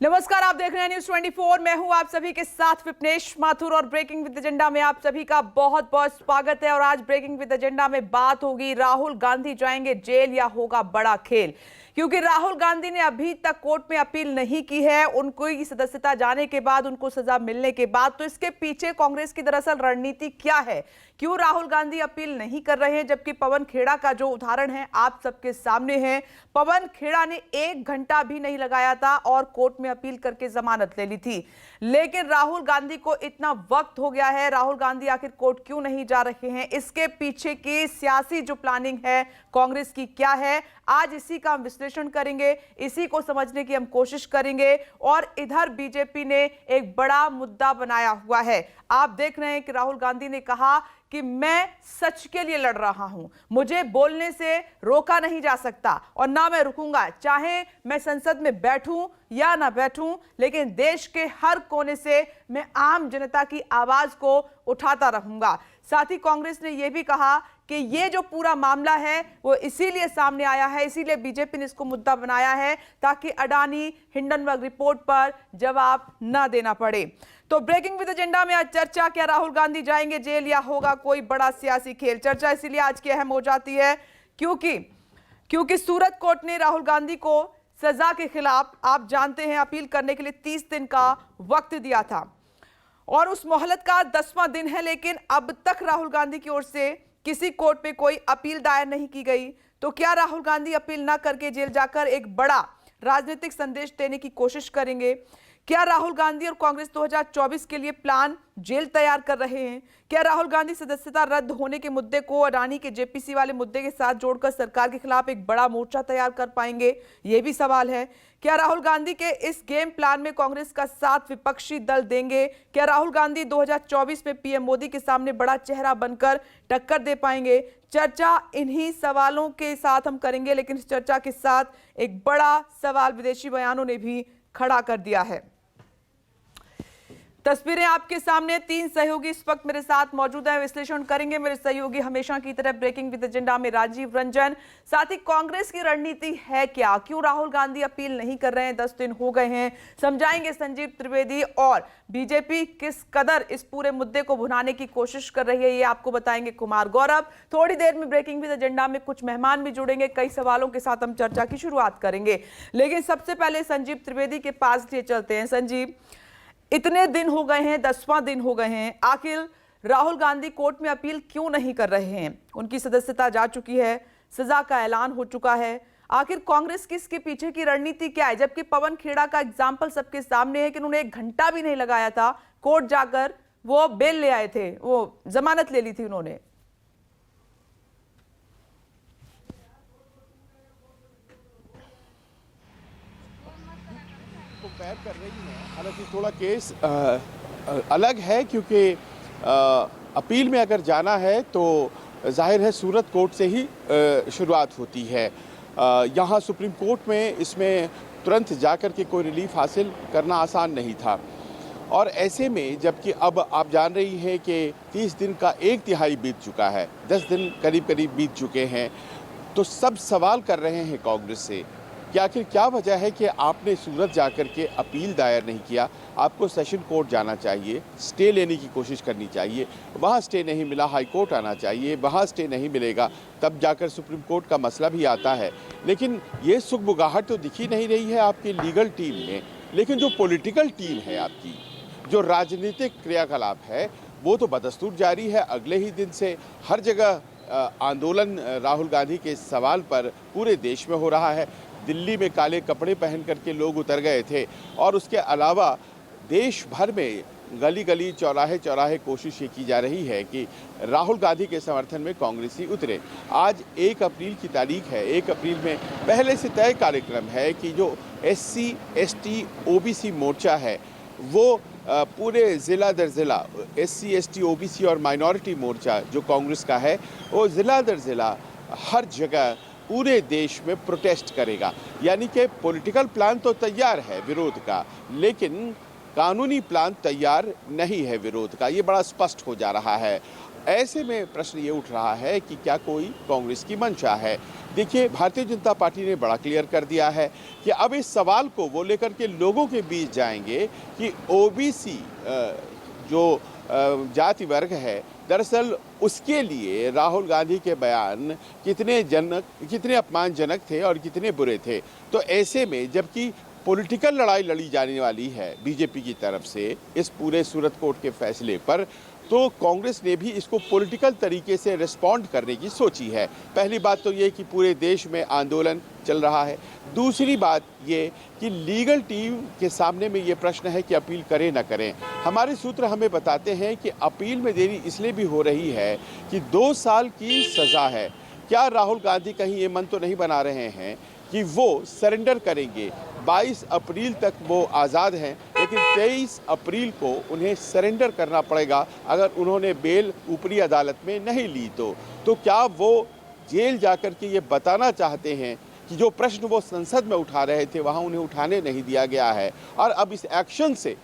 नमस्कार, आप देख रहे हैं न्यूज 24। मैं हूं आप सभी के साथ विपनेश माथुर और ब्रेकिंग विद एजेंडा में आप सभी का बहुत बहुत स्वागत है। और आज ब्रेकिंग विद एजेंडा में बात होगी, राहुल गांधी जाएंगे जेल या होगा बड़ा खेल। क्योंकि राहुल गांधी ने अभी तक कोर्ट में अपील नहीं की है, उनको सदस्यता जाने के बाद, उनको सजा मिलने के बाद। तो इसके पीछे कांग्रेस की दरअसल रणनीति क्या है, क्यों राहुल गांधी अपील नहीं कर रहे हैं, जबकि पवन खेड़ा का जो उदाहरण है आप सबके सामने है। पवन खेड़ा ने 1 घंटा भी नहीं लगाया था और कोर्ट में अपील करके जमानत ले ली थी। लेकिन राहुल गांधी को इतना वक्त हो गया है, राहुल गांधी आखिर कोर्ट क्यों नहीं जा रहे हैं, इसके पीछे की सियासी जो प्लानिंग है कांग्रेस की क्या है, आज इसी का हम विश्लेषण करेंगे, इसी को समझने की हम कोशिश करेंगे। और इधर बीजेपी ने एक बड़ा मुद्दा बनाया हुआ है। आप देख रहे हैं कि राहुल गांधी ने कहा कि मैं सच के लिए लड़ रहा हूं, मुझे बोलने से रोका नहीं जा सकता और ना मैं रुकूंगा, चाहे मैं संसद में बैठूं या ना बैठूं, लेकिन देश के हर कोने से मैं आम जनता की आवाज को उठाता रहूंगा। साथ ही कांग्रेस ने यह भी कहा कि ये जो पूरा मामला है वो इसीलिए सामने आया है, इसीलिए बीजेपी ने इसको मुद्दा बनाया है ताकि अडानी हिंडनबर्ग रिपोर्ट पर जवाब न देना पड़े। तो ब्रेकिंग विद एजेंडा में आज चर्चा, क्या राहुल गांधी जाएंगे जेल या होगा कोई बड़ा सियासी खेल। चर्चा इसीलिए आज की अहम हो जाती है क्योंकि सूरत कोर्ट ने राहुल गांधी को सजा के खिलाफ, आप जानते हैं, अपील करने के लिए 30 दिन का वक्त दिया था और उस मोहलत का 10वां दिन है। लेकिन अब तक राहुल गांधी की ओर से किसी कोर्ट में कोई अपील दायर नहीं की गई। तो क्या राहुल गांधी अपील न करके जेल जाकर एक बड़ा राजनीतिक संदेश देने की कोशिश करेंगे? क्या राहुल गांधी और कांग्रेस 2024 के लिए प्लान जेल तैयार कर रहे हैं? क्या राहुल गांधी सदस्यता रद्द होने के मुद्दे को अडानी के जेपीसी वाले मुद्दे के साथ जोड़कर सरकार के खिलाफ एक बड़ा मोर्चा तैयार कर पाएंगे? यह भी सवाल है। क्या राहुल गांधी के इस गेम प्लान में कांग्रेस का साथ विपक्षी दल देंगे? क्या राहुल गांधी 2024 में पीएम मोदी के सामने बड़ा चेहरा बनकर टक्कर दे पाएंगे? चर्चा इन्हीं सवालों के साथ हम करेंगे, लेकिन इस चर्चा के साथ एक बड़ा सवाल विदेशी बयानों ने भी खड़ा कर दिया है। तस्वीरें आपके सामने, 3 सहयोगी इस वक्त मेरे साथ मौजूद हैं, विश्लेषण करेंगे। मेरे सहयोगी हमेशा की तरह ब्रेकिंग विद एजेंडा में राजीव रंजन, साथ ही कांग्रेस की रणनीति है क्या, क्यों राहुल गांधी अपील नहीं कर रहे हैं, 10 दिन हो गए हैं, समझाएंगे संजीव त्रिवेदी। और बीजेपी किस कदर इस पूरे मुद्दे को भुनाने की कोशिश कर रही है ये आपको बताएंगे कुमार गौरव। थोड़ी देर में ब्रेकिंग विद एजेंडा में कुछ मेहमान भी जुड़ेंगे, कई सवालों के साथ हम चर्चा की शुरुआत करेंगे। लेकिन सबसे पहले संजीव त्रिवेदी के पास चलते हैं। संजीव, इतने दिन हो गए हैं, 10वां दिन हो गए हैं, आखिर राहुल गांधी कोर्ट में अपील क्यों नहीं कर रहे हैं? उनकी सदस्यता जा चुकी है, सजा का ऐलान हो चुका है, आखिर कांग्रेस की इसके पीछे की रणनीति क्या है? जबकि पवन खेड़ा का एग्जाम्पल सबके सामने है कि उन्होंने 1 घंटा भी नहीं लगाया था, कोर्ट जाकर वो बेल ले आए थे, वो जमानत ले ली थी उन्होंने। कंपेयर कर रही हैं, हालांकि थोड़ा केस अलग है क्योंकि अपील में अगर जाना है तो जाहिर है सूरत कोर्ट से ही शुरुआत होती है। यहाँ सुप्रीम कोर्ट में इसमें तुरंत जाकर के कोई रिलीफ हासिल करना आसान नहीं था। और ऐसे में जबकि अब आप जान रही हैं कि 30 दिन का 1/3 बीत चुका है, 10 दिन करीब करीब बीत चुके हैं, तो सब सवाल कर रहे हैं कांग्रेस से कि आखिर क्या वजह है कि आपने सूरत जाकर के अपील दायर नहीं किया। आपको सेशन कोर्ट जाना चाहिए, स्टे लेने की कोशिश करनी चाहिए, वहाँ स्टे नहीं मिला हाई कोर्ट आना चाहिए, वहाँ स्टे नहीं मिलेगा तब जाकर सुप्रीम कोर्ट का मसला भी आता है। लेकिन ये सुगबुगाहट तो दिखी नहीं रही है आपकी लीगल टीम में, लेकिन जो पॉलिटिकल टीम है आपकी, जो राजनीतिक क्रियाकलाप है, वो तो बदस्तूर जारी है। अगले ही दिन से हर जगह आंदोलन राहुल गांधी के सवाल पर पूरे देश में हो रहा है। दिल्ली में काले कपड़े पहन करके लोग उतर गए थे और उसके अलावा देश भर में गली गली चौराहे चौराहे कोशिश ये की जा रही है कि राहुल गांधी के समर्थन में कांग्रेसी उतरे। आज 1 अप्रैल की तारीख है। 1 अप्रैल में पहले से तय कार्यक्रम है कि जो SC ST OBC मोर्चा है वो पूरे ज़िला दर ज़िला, SC ST OBC और माइनॉरिटी मोर्चा जो कांग्रेस का है वो ज़िला दर ज़िला हर जगह पूरे देश में प्रोटेस्ट करेगा। यानी कि पॉलिटिकल प्लान तो तैयार है विरोध का, लेकिन कानूनी प्लान तैयार नहीं है विरोध का, ये बड़ा स्पष्ट हो जा रहा है। ऐसे में प्रश्न ये उठ रहा है कि क्या कोई कांग्रेस की मंशा है। देखिए, भारतीय जनता पार्टी ने बड़ा क्लियर कर दिया है कि अब इस सवाल को वो लेकर के लोगों के बीच जाएंगे कि ओबीसी जो जाति वर्ग है, दरअसल उसके लिए राहुल गांधी के बयान कितने अपमानजनक थे और कितने बुरे थे। तो ऐसे में जबकि पॉलिटिकल लड़ाई लड़ी जाने वाली है बीजेपी की तरफ से इस पूरे सूरत कोर्ट के फैसले पर, तो कांग्रेस ने भी इसको पॉलिटिकल तरीके से रिस्पॉन्ड करने की सोची है। पहली बात तो ये कि पूरे देश में आंदोलन चल रहा है। दूसरी बात ये कि लीगल टीम के सामने में ये प्रश्न है कि अपील करें ना करें। हमारे सूत्र हमें बताते हैं कि अपील में देरी इसलिए भी हो रही है कि 2 साल की सज़ा है। क्या राहुल गांधी कहीं ये मन तो नहीं बना रहे हैं कि वो सरेंडर करेंगे? 22 अप्रैल तक वो आज़ाद हैं, लेकिन 23 अप्रैल को उन्हें सरेंडर करना पड़ेगा अगर उन्होंने बेल ऊपरी अदालत में नहीं ली तो क्या वो जेल जाकर के ये बताना चाहते हैं कि जो प्रश्न वो संसद में उठा रहे थे वहाँ उन्हें उठाने नहीं दिया गया है, और अब इस एक्शन से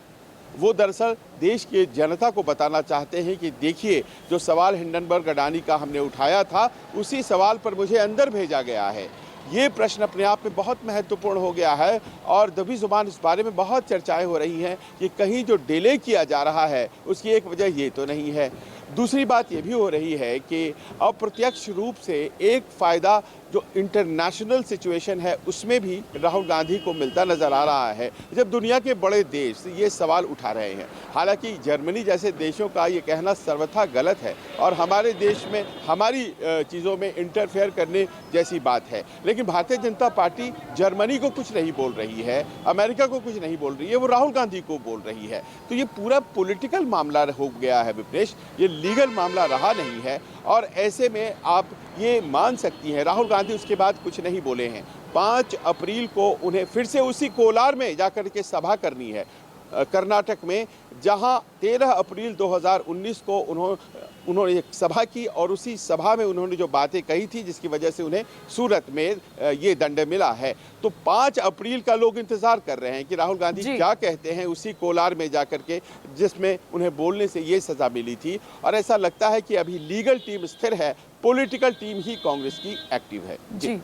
वो दरअसल देश के जनता को बताना चाहते हैं कि देखिए, जो सवाल हिंडनबर्ग अडानी का हमने उठाया था उसी सवाल पर मुझे अंदर भेजा गया है। ये प्रश्न अपने आप में बहुत महत्वपूर्ण हो गया है और दबी जुबान इस बारे में बहुत चर्चाएं हो रही हैं कि कहीं जो डिले किया जा रहा है उसकी एक वजह ये तो नहीं है। दूसरी बात ये भी हो रही है कि अप्रत्यक्ष रूप से एक फ़ायदा जो इंटरनेशनल सिचुएशन है उसमें भी राहुल गांधी को मिलता नज़र आ रहा है, जब दुनिया के बड़े देश ये सवाल उठा रहे हैं। हालांकि जर्मनी जैसे देशों का ये कहना सर्वथा गलत है और हमारे देश में हमारी चीज़ों में इंटरफेयर करने जैसी बात है, लेकिन भारतीय जनता पार्टी जर्मनी को कुछ नहीं बोल रही है, अमेरिका को कुछ नहीं बोल रही है, वो राहुल गांधी को बोल रही है। तो ये पूरा पॉलिटिकल मामला हो गया है विपनेश, ये लीगल मामला रहा नहीं है। और ऐसे में आप ये मान सकती हैं राहुल गांधी उसके बाद कुछ नहीं बोले हैं। 5 अप्रैल को उन्हें फिर से उसी कोलार में जाकर के सभा करनी है कर्नाटक में, जहां 13 अप्रैल 2019 को उन्होंने एक सभा की और उसी सभा में उन्होंने जो बातें कही थी जिसकी वजह से उन्हें सूरत में ये दंड मिला है। तो 5 अप्रैल का लोग इंतजार कर रहे हैं कि राहुल गांधी क्या कहते हैं उसी कोलार में जाकर के जिसमें उन्हें बोलने से ये सज़ा मिली थी। और ऐसा लगता है कि अभी लीगल टीम स्थिर है, पॉलिटिकल टीम ही कांग्रेस की एक्टिव है। जी।